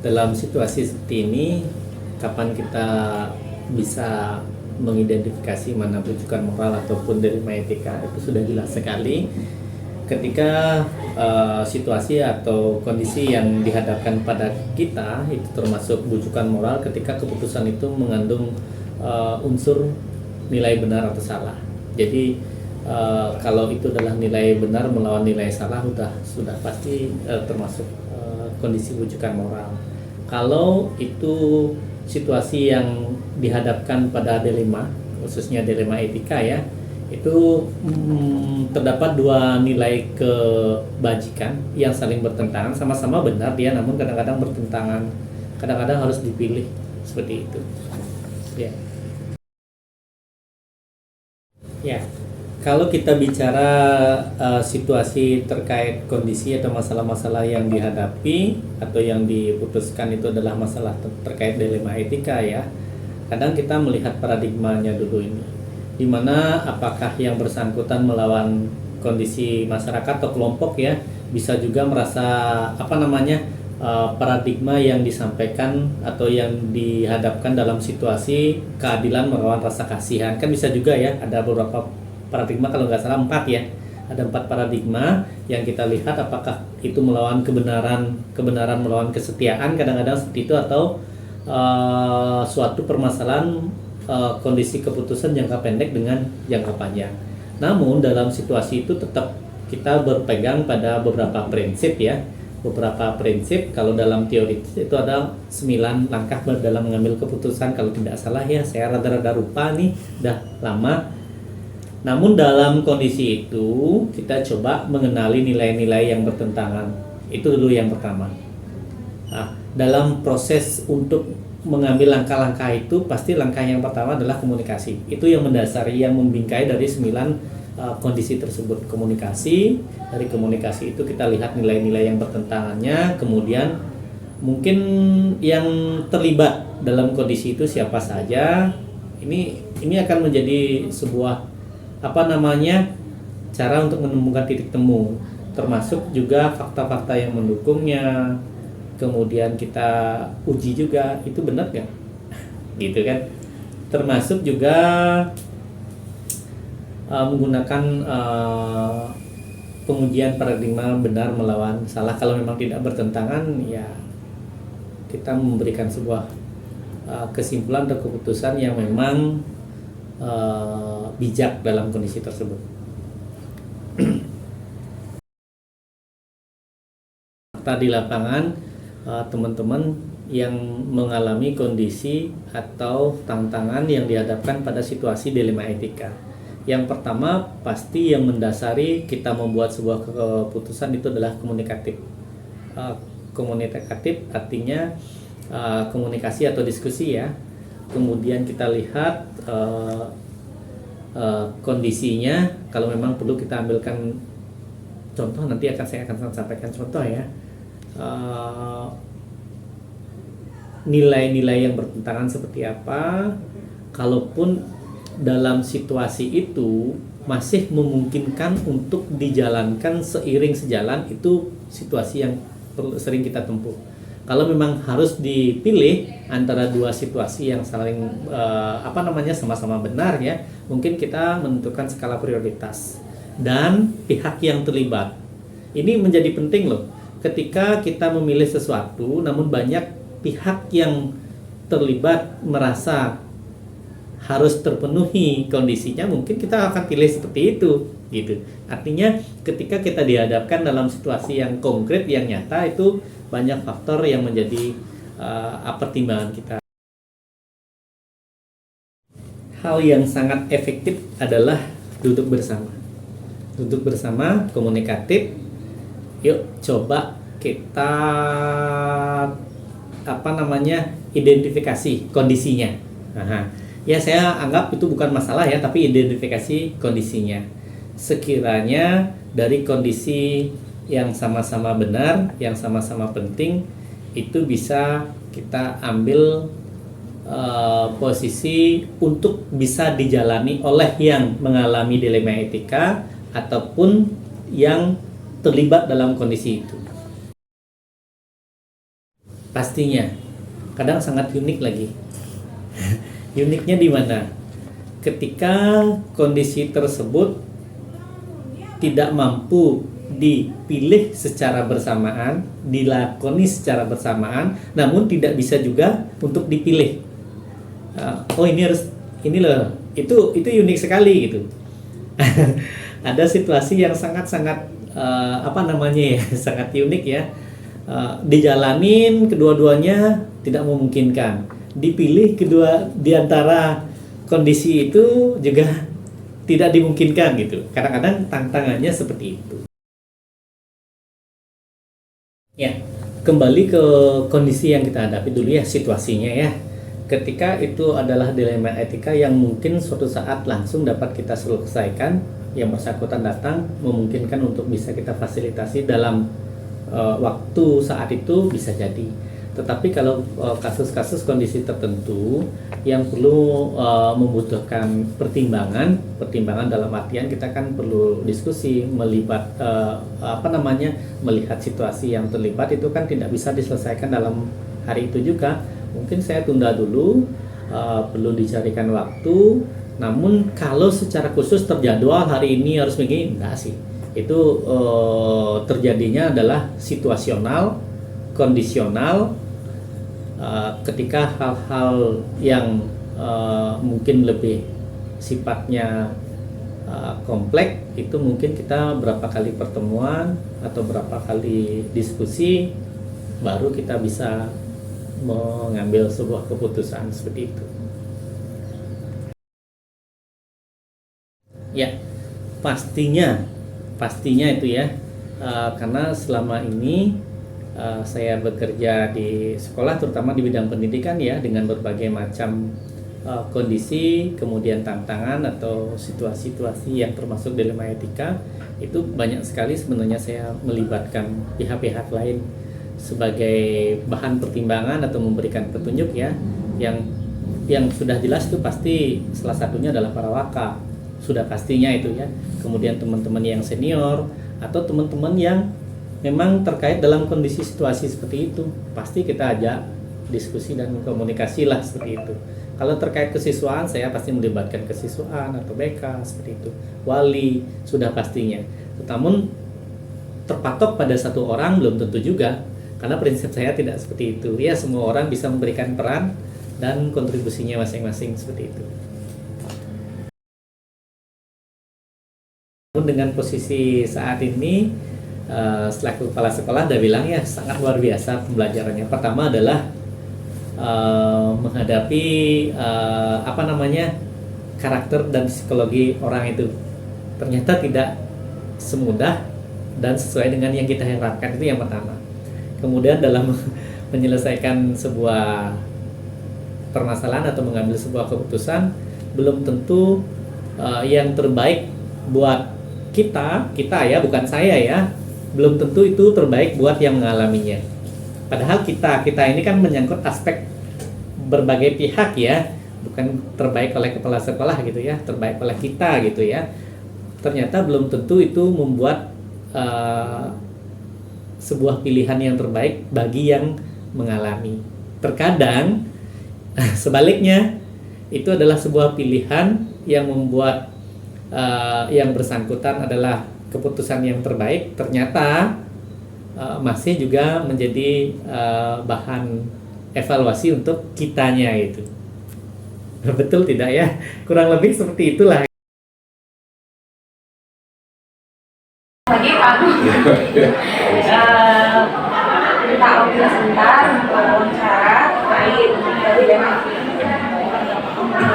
dalam situasi seperti ini, kapan kita bisa mengidentifikasi mana rujukan moral ataupun dilema etika, itu sudah jelas sekali ketika situasi atau kondisi yang dihadapkan pada kita itu termasuk rujukan moral ketika keputusan itu mengandung unsur nilai benar atau salah. Jadi kalau itu adalah nilai benar melawan nilai salah, sudah pasti termasuk kondisi rujukan moral. Kalau itu situasi yang dihadapkan pada dilema, khususnya dilema etika ya, itu terdapat dua nilai kebajikan yang saling bertentangan, sama-sama benar dia, namun kadang-kadang bertentangan, kadang-kadang harus dipilih seperti itu. Ya. Ya. Kalau kita bicara situasi terkait kondisi atau masalah-masalah yang dihadapi atau yang diputuskan itu adalah masalah terkait dilema etika ya. Kadang kita melihat paradigmanya dulu ini. Di mana apakah yang bersangkutan melawan kondisi masyarakat atau kelompok ya, bisa juga merasa paradigma yang disampaikan atau yang dihadapkan dalam situasi keadilan melawan rasa kasihan. Kan bisa juga ya, ada beberapa paradigma, kalau nggak salah 4 ya, ada 4 paradigma yang kita lihat apakah itu melawan kebenaran melawan kesetiaan, kadang-kadang seperti itu, atau suatu permasalahan kondisi keputusan jangka pendek dengan jangka panjang. Namun dalam situasi itu tetap kita berpegang pada beberapa prinsip ya, kalau dalam teori itu ada 9 langkah dalam mengambil keputusan kalau tidak salah ya, saya rada-rada lupa nih, udah lama. Namun dalam kondisi itu kita coba mengenali nilai-nilai yang bertentangan. Itu dulu yang pertama. Nah, dalam proses untuk mengambil langkah-langkah itu, pasti langkah yang pertama adalah komunikasi. Itu yang mendasari, yang membingkai dari 9 kondisi tersebut. Komunikasi. Dari komunikasi itu kita lihat nilai-nilai yang bertentangannya, kemudian mungkin yang terlibat dalam kondisi itu siapa saja. Ini akan menjadi sebuah cara untuk menemukan titik temu, termasuk juga fakta-fakta yang mendukungnya. Kemudian kita uji juga itu benar nggak, gitu kan. Termasuk juga menggunakan pengujian paradigma benar melawan salah. Kalau memang tidak bertentangan ya kita memberikan sebuah kesimpulan atau keputusan yang memang bijak dalam kondisi tersebut. Fakta di lapangan, teman-teman yang mengalami kondisi atau tantangan yang dihadapkan pada situasi dilema etika. Yang pertama pasti yang mendasari kita membuat sebuah keputusan itu adalah komunikatif. Komunikatif artinya komunikasi atau diskusi ya. Kemudian kita lihat kondisinya, kalau memang perlu kita ambilkan contoh, nanti saya akan sampaikan contoh ya. Nilai-nilai yang bertentangan seperti apa, kalaupun dalam situasi itu masih memungkinkan untuk dijalankan seiring sejalan, itu situasi yang sering kita tempuh. Kalau memang harus dipilih antara dua situasi yang saling sama-sama benar ya, mungkin kita menentukan skala prioritas dan pihak yang terlibat. Ini menjadi penting loh. Ketika kita memilih sesuatu, namun banyak pihak yang terlibat merasa harus terpenuhi kondisinya, mungkin kita akan pilih seperti itu, gitu. Artinya ketika kita dihadapkan dalam situasi yang konkret, yang nyata, itu banyak faktor yang menjadi pertimbangan kita. Hal yang sangat efektif adalah duduk bersama, komunikatif. Yuk coba kita identifikasi kondisinya. Ya saya anggap itu bukan masalah ya, tapi identifikasi kondisinya. Sekiranya dari kondisi yang sama-sama benar, yang sama-sama penting, itu bisa kita ambil posisi untuk bisa dijalani oleh yang mengalami dilema etika ataupun yang terlibat dalam kondisi itu. pastinya. Kadang sangat unik lagi. Uniknya di mana? Ketika kondisi tersebut tidak mampu dipilih secara bersamaan, dilakoni secara bersamaan, namun tidak bisa juga untuk dipilih. Oh ini loh, itu unik sekali gitu. Ada situasi yang sangat-sangat sangat unik ya. Dijalanin kedua-duanya tidak memungkinkan. Dipilih kedua di antara kondisi itu juga tidak dimungkinkan gitu. Kadang-kadang tantangannya seperti itu. Ya, kembali ke kondisi yang kita hadapi dulu ya, situasinya ya. Ketika itu adalah dilema etika yang mungkin suatu saat langsung dapat kita selesaikan, yang bersangkutan datang memungkinkan untuk bisa kita fasilitasi dalam waktu saat itu bisa jadi. Tetapi kalau kasus-kasus kondisi tertentu yang perlu membutuhkan pertimbangan dalam artian kita kan perlu diskusi melihat situasi yang terlibat itu kan tidak bisa diselesaikan dalam hari itu juga. Mungkin saya tunda dulu, perlu dicarikan waktu. Namun kalau secara khusus terjadwal hari ini harus begini, enggak sih. Itu terjadinya adalah situasional, kondisional, ketika hal-hal yang mungkin lebih sifatnya kompleks itu mungkin kita berapa kali pertemuan atau berapa kali diskusi baru kita bisa mengambil sebuah keputusan seperti itu. Ya, pastinya itu ya, karena selama ini saya bekerja di sekolah terutama di bidang pendidikan ya, dengan berbagai macam kondisi, kemudian tantangan atau situasi-situasi yang termasuk dilema etika, itu banyak sekali sebenarnya saya melibatkan pihak-pihak lain sebagai bahan pertimbangan atau memberikan petunjuk ya, yang sudah jelas itu pasti salah satunya adalah para waka, sudah pastinya itu ya, kemudian teman-teman yang senior atau teman-teman yang memang terkait dalam kondisi situasi seperti itu, pasti kita ajak diskusi dan komunikasi lah seperti itu. Kalau terkait kesiswaan, saya pasti melibatkan kesiswaan atau BK seperti itu, wali sudah pastinya. Namun terpatok pada satu orang belum tentu juga, karena prinsip saya tidak seperti itu. Ya, semua orang bisa memberikan peran dan kontribusinya masing-masing seperti itu. Dengan posisi saat ini selaku kepala sekolah udah bilang ya, sangat luar biasa pembelajarannya. Pertama adalah menghadapi karakter dan psikologi orang itu ternyata tidak semudah dan sesuai dengan yang kita harapkan, itu yang pertama. Kemudian dalam menyelesaikan sebuah permasalahan atau mengambil sebuah keputusan belum tentu yang terbaik buat kita ya, bukan saya ya, belum tentu itu terbaik buat yang mengalaminya. Padahal kita ini kan menyangkut aspek berbagai pihak ya, bukan terbaik oleh kepala sekolah gitu ya, terbaik oleh kita gitu ya. Ternyata belum tentu itu membuat sebuah pilihan yang terbaik bagi yang mengalami. Terkadang sebaliknya itu adalah sebuah pilihan yang membuat yang bersangkutan adalah keputusan yang terbaik, ternyata masih juga menjadi bahan evaluasi untuk kitanya itu. Betul tidak ya? Kurang lebih seperti itulah. Lagi Pak, kita obrol sebentar untuk wawancara terkait dari dilema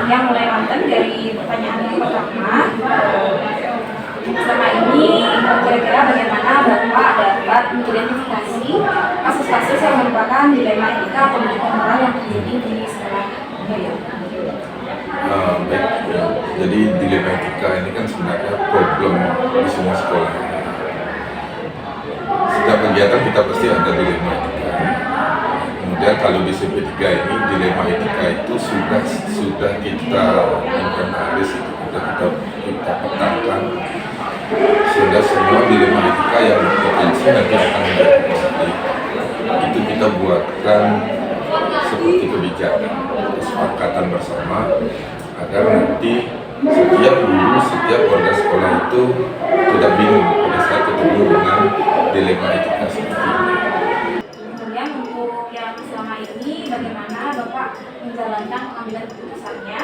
yang mulai nonton dari pertanyaan yang pertama. Selama ini kira-kira bagaimana Bapak dapat mengidentifikasi kasus-kasus yang merupakan dilema etika atau pendidikan moral yang terjadi di sekolah? Baik, ya. Jadi dilema etika ini kan sebenarnya problem di semua sekolah. Setiap kegiatan kita pasti ada dilema etika. Kemudian kalau di CP3 ini dilema etika itu sudah kita inventaris, kita petakan, sehingga semua dilema etika yang potensi nanti akan menjadi konflik itu kita buatkan bicarakan bersama agar nanti setiap warga sekolah itu tidak bingung pada saat ketemu dengan dilema etika seperti ini. Kemudian untuk yang selama ini bagaimana Bapak menjalankan pengambilan keputusannya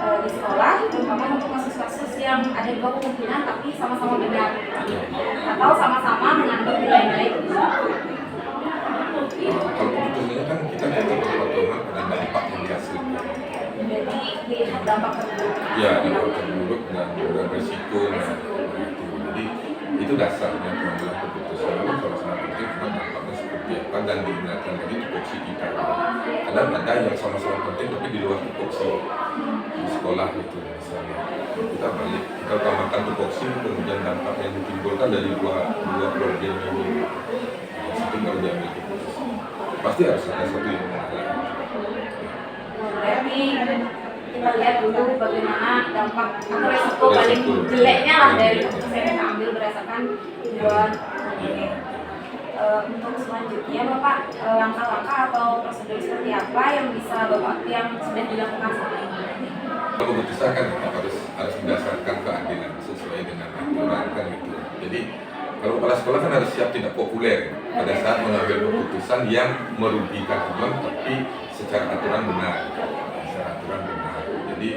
di sekolah, terutama untuk kasus-kasus yang ada dua kemungkinan tapi sama-sama benar atau sama-sama mengandung nilai-nilai kebijakan. Kalau keputusannya kan kita tetap berpedoman pada dampak yang dihasilkan. Jadi dilihat dampak terburuk. Ya, dampak terburuk dan resiko. Jadi itu dasarnya pengambilan keputusan. Lalu salah satu penting kita dampaknya seperti apa dan diingatkan lagi tupoksi kita. Kadang ada yang sama-sama penting tapi di luar tupoksi di sekolah itu misalnya. Kita balik, kita utamakan tupoksi, kemudian dampak yang ditimbulkan dari dua problem ini. Jadi kalau diambil keputusan, pasti harus ada satu yang mengalah. Berarti kita lihat dulu bagaimana dampak atau resiko paling jeleknya lah dari keputusan yang kita ambil berdasarkan dua ini. Untuk selanjutnya Bapak, langkah-langkah atau prosedur seperti apa yang bisa Bapak yang sudah dilakukan selama ini? Keputusan kan harus berdasarkan keadilan sesuai dengan aturan kan gitu. Jadi kalau kepala sekolah kan harus siap tidak populer pada saat mengambil keputusan yang merugikan uang tapi secara aturan benar. Jadi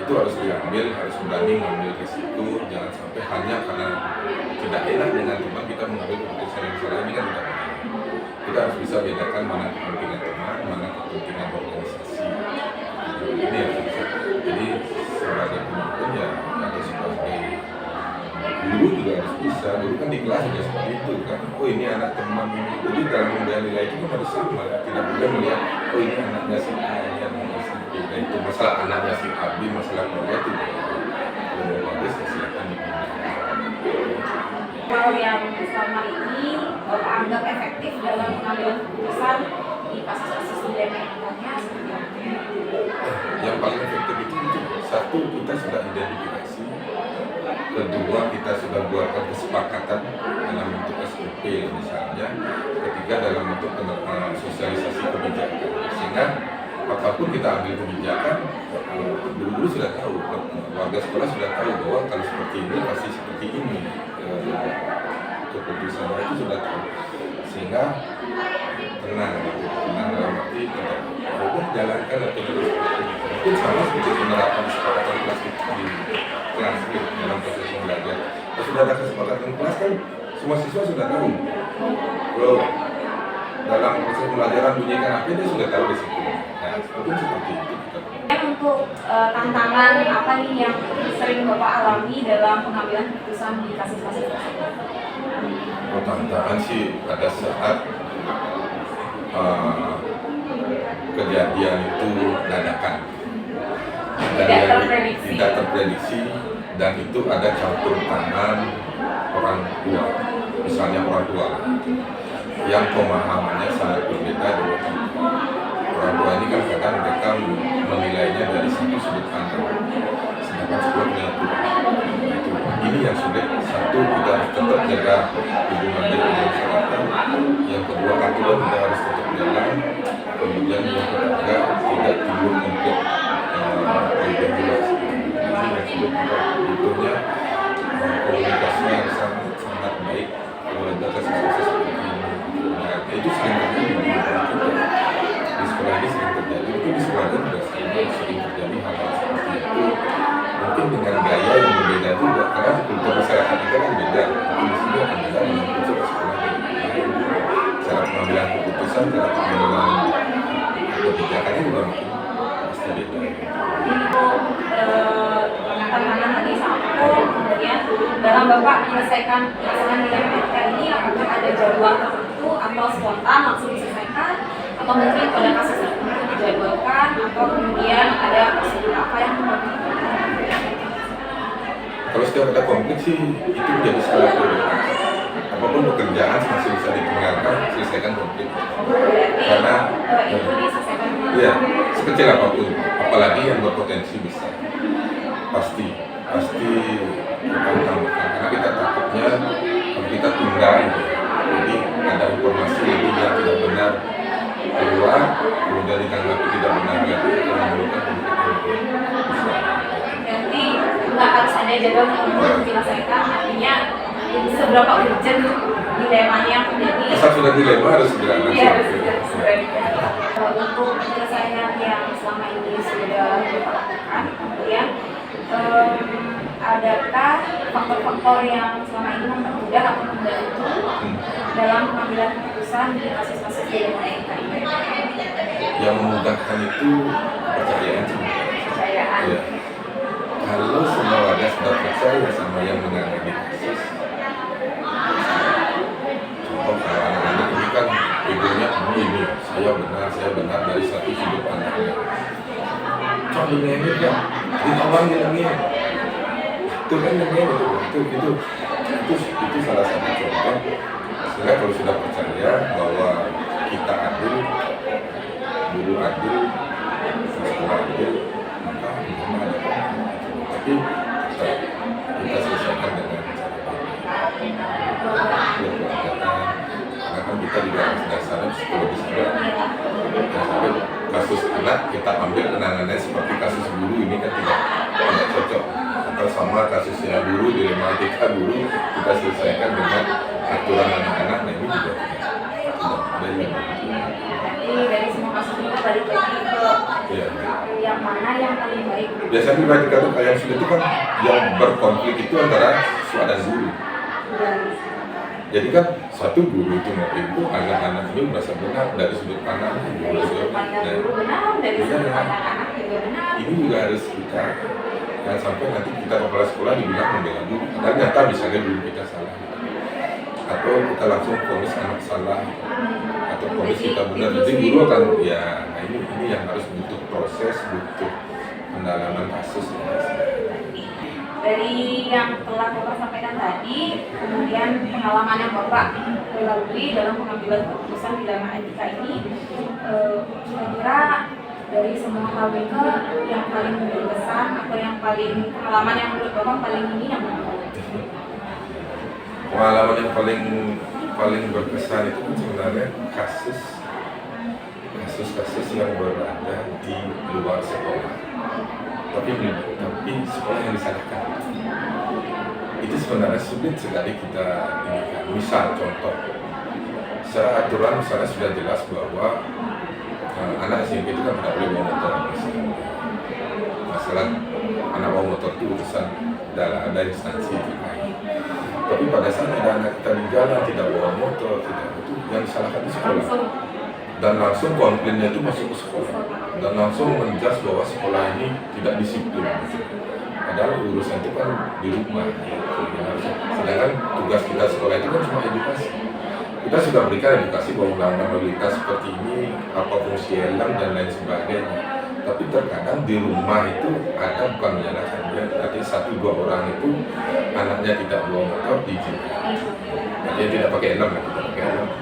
itu harus diambil, harus berani mengambil risiko, jangan sampai hanya karena tidak enak dengan teman kita mengambil keputusan yang salah. Ini kan tidak benar. Kita harus bisa bedakan mana kepentingan teman, mana kepentingan organisasi. Ini harus bisa. Jadi sebagai pemimpin ya atau sebagai guru juga harus bisa. Guru kan di kelas juga seperti itu kan. Oh ini anak teman ini. Jadi dalam membela nilai itu kan harus sama. Tidak boleh melihat oh ini anaknya si A, ini anaknya si B. Nah, itu masalah anaknya si A, B, masalah keluarga itu. Kalau bagus ya silakan dipilih. Hal yang selama ini Bapak anggap efektif dalam mengambil keputusan di kasus-kasus dilema etikanya seperti apa? Yang paling efektif itu satu, kita sudah identifikasi. Kedua, kita sudah buatkan kesepakatan dalam bentuk SOP misalnya. Ketiga, dalam bentuk sosialisasi kebijakan. Sehingga apapun kita ambil kebijakan, guru-guru sudah tahu, warga sekolah sudah tahu bahwa kalau seperti ini pasti seperti ini. Keputusannya itu sudah tahu. Sehingga tenang dalam arti kita jalankan atau mungkin sama seperti penerapan kesepakatan kelas di kelas dalam proses belajar. Kalau sudah ada kesepakatan kelas kan semua siswa sudah tahu. Kalau dalam proses pembelajaran bunyikan apa dia sudah tahu di situ. Nah, seperti itu. Untuk tantangan apa nih yang sering Bapak alami dalam pengambilan keputusan di kasus-kasus tersebut? Tantangan sih pada saat kejadian itu dadakan dan tidak terprediksi dan itu ada campur tangan orang tua, misalnya orang tua yang pemahamannya sangat berbeda dengan orang tua ini kan kadang mereka menilainya dari satu sudut pandang sedangkan sekolah punya aturan. Ini yang sulit. Satu, kita harus tetap jaga hubungan dengan masyarakat. Yang kedua, aturan kita harus tetap jalan. Kemudian yang ketiga, tidak timbul konflik identitas. Ini yang sulit kita butuhnya komunikasi yang sangat baik kalau ada kasus-kasus seperti ini. Nah, itu sering terjadi di sekolah ini sering terjadi. Mungkin di sekolah juga sering terjadi hal-hal seperti itu. Mungkin dengan gaya yang berbeda juga, karena kultur masyarakat kita kan beda. Mungkin di sini akan beda dengan kultur sekolah. Cara pengambilan keputusan, cara pengambilan kebijakannya juga mungkin pasti beda. Untuk tantangan tadi satu, kemudian dalam Bapak menyelesaikan masalah dilema etika ini apakah ada jadwal tertentu atau spontan langsung diselesaikan atau mungkin pada kasus tertentu dijadwalkan atau kemudian ada prosedur apa yang Kalau setiap ada konflik sih itu menjadi skala prioritas. Apapun pekerjaan masih bisa ditinggalkan, selesaikan konflik. Karena itu diselesaikan. ya sekecil apapun, apalagi yang berpotensi besar, pasti kita utamakan. Karena kita takutnya kalau kita tunda, jadi ada informasi yang tidak benar keluar, kemudian ditanggapi tidak benar lagi, akan menimbulkan jadwal untuk menyelesaikan, artinya seberapa urgent dilemanya yang terjadi. Asal sudah dilema harus segera Iya, harus segera. Untuk penyelesaian yang selama ini sudah kita lakukan, kemudian adakah faktor-faktor yang selama ini mempermudah atau membantu dalam pengambilan keputusan di kasus-kasus dilema etika? Yang memudahkan itu kepercayaan sebenarnya. Kepercayaan. Ya. Kalau semua warga sudah percaya sama yang menangani kasus, contoh kalau anak-anak ini kan egonya ini, saya benar dari satu sudut pandang. Cok ini kan, di awal ini, itu kan itu salah satu contoh. Sehingga kalau sudah percaya bahwa kita adil, guru adil, sekolah adil, maka hukum ada. Tapi kita selesaikan dengan cara baik. Karena kan kita juga harus dasarnya psikologis juga. Sampai kasus anak kita ambil penanganannya seperti kasus guru ini kan tidak cocok. Atau sama kasusnya guru, dilema etika guru kita selesaikan dengan aturan anak-anak, nah ini juga tidak Jadi dari semua kasus itu balik lagi ke yang mana yang paling baik. Biasanya pribadi kata yang sudah itu kan yang berkonflik itu antara siswa dan guru. Jadi kan satu guru itu itu anak-anak ini merasa benar dari sudut pandang guru. Dari sudut pandang guru benar, dari sudut pandang anak juga benar. Ini juga harus kita jangan sampai nanti kita kepala sekolah dibilang membela guru. Dan nyata misalnya guru kita salah, atau kita langsung vonis anak salah, atau vonis kita benar. Jadi guru akan ya, nah ini yang harus butuh proses, butuh pendalaman kasus. Dari yang telah Bapak sampaikan tadi, kemudian pengalaman yang Bapak lalui dalam pengambilan keputusan dilema etika ini, kira-kira dari semua KWK yang paling berkesan atau yang paling pengalaman yang menurut Bapak paling ini yang mana? Pengalaman yang paling berkesan itu sebenarnya kasus-kasus yang berada di luar sekolah, tapi sekolah yang disalahkan. Itu sebenarnya sulit sekali kita inikan. Misal contoh, secara aturan misalnya sudah jelas bahwa anak SMP itu kan tidak boleh bawa motor. Masalah anak bawa motor itu urusan ada instansi terkait. Tapi pada saat ada anak kita di jalan tidak bawa motor, tidak itu yang disalahkan di sekolah. Dan langsung komplainnya itu masuk ke sekolah. Dan langsung menjas bahwa sekolah ini tidak disiplin. Padahal urusan itu kan di rumah. Sedangkan tugas kita sekolah itu kan cuma edukasi. Kita sudah berikan edukasi bahwa undang-undang lalu lintas seperti ini, apa fungsi helm dan lain sebagainya. Tapi terkadang di rumah itu ada bukan menyalahkan dia, tapi 1-2 orang itu anaknya tidak bawa motor diizinkan. Dia tidak pakai helm,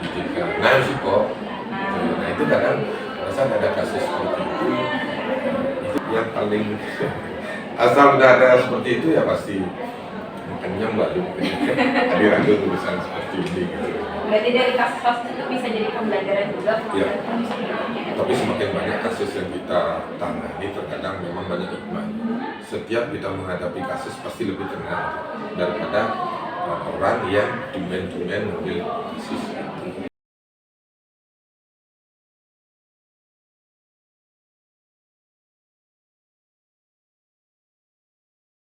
diizinkan. Nah kok. Nah itu kadang asal ada kasus seperti itu yang paling asal udah ada seperti itu ya pasti makanya mbak hadir tulisan seperti ini gitu. Berarti dari kasus-kasus itu bisa jadi pembelajaran juga. Ya. Tapi semakin banyak kasus yang kita tangani terkadang memang banyak hikmah. Setiap kita menghadapi kasus pasti lebih tenang daripada orang yang tumen-tumen mengambil kasus.